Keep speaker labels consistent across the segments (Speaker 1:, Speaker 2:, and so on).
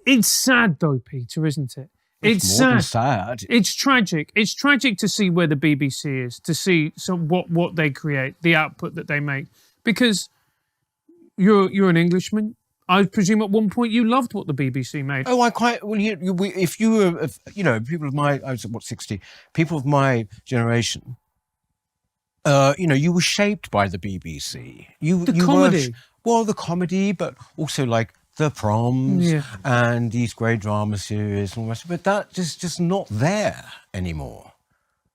Speaker 1: It's sad though, Peter, isn't it?
Speaker 2: It's more than sad.
Speaker 1: It's tragic. It's tragic to see where the BBC is, to see what they create, the output that they make. Because you're an Englishman. I presume at one point you loved what the BBC made.
Speaker 2: Oh, if you were, people of my, I was 60, people of my generation, you were shaped by the BBC.
Speaker 1: The comedy.
Speaker 2: The comedy, but also like the proms and these great drama series and all that. But that is just not there anymore.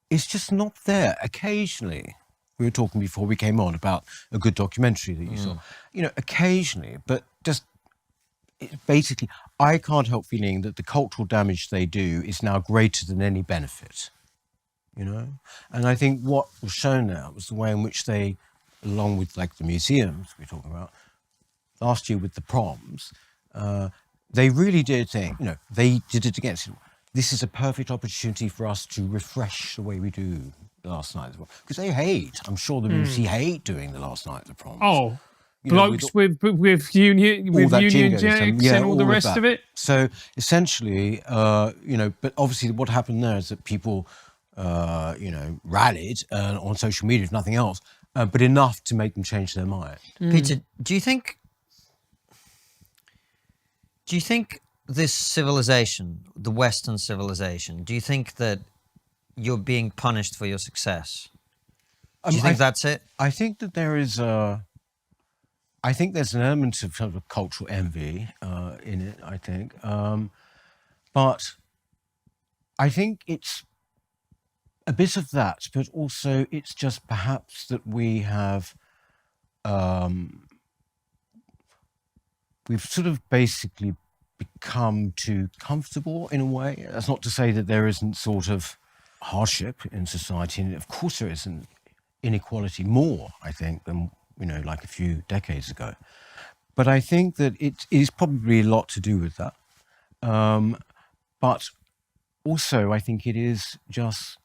Speaker 2: It's just not there. Occasionally, we were talking before we came on about a good documentary that you saw. Occasionally, but just basically, I can't help feeling that the cultural damage they do is now greater than any benefit. And I think what was shown there was the way in which they, along with like the museums we're talking about, last year with the proms, they really did think, they did it against it. This is a perfect opportunity for us to refresh the way we do the last night as well. Because they hate, I'm sure the BBC hate doing the last night of the proms.
Speaker 1: Oh, blokes with Union Jacks and all the rest of it.
Speaker 2: So essentially, but obviously what happened there is that people, rallied on social media, if nothing else, but enough to make them change their mind.
Speaker 3: Peter, do you think this civilization, the Western civilization, do you think that you're being punished for your success? Do you think that's it?
Speaker 2: I think that there is I think there's an element of sort of cultural envy in it, I think. But I think it's a bit of that, but also it's just perhaps that we have, we've sort of basically become too comfortable in a way. That's not to say that there isn't sort of hardship in society, and of course there isn't inequality more, I think, than like a few decades ago. But I think that it is probably a lot to do with that. But also I think it is just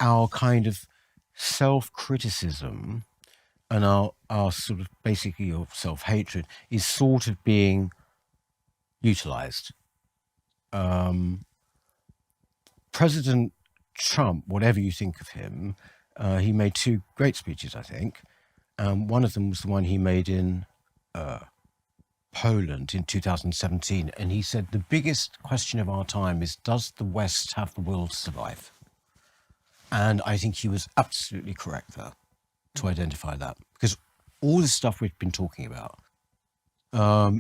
Speaker 2: our kind of self-criticism and our sort of basically your self-hatred is sort of being utilized. President Trump, whatever you think of him, he made two great speeches, I think. One of them was the one he made in Poland in 2017. And he said, the biggest question of our time is, does the West have the will to survive? And I think he was absolutely correct there to identify that. Because all the stuff we've been talking about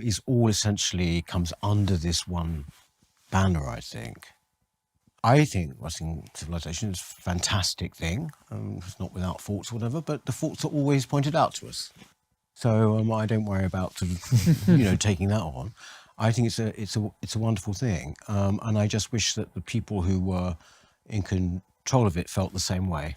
Speaker 2: is all essentially comes under this one banner, I think. I think Western civilization is a fantastic thing. It's not without faults or whatever, but the faults are always pointed out to us. So I don't worry about sort of, taking that on. I think it's a wonderful thing, and I just wish that the people who were in control of it felt the same way.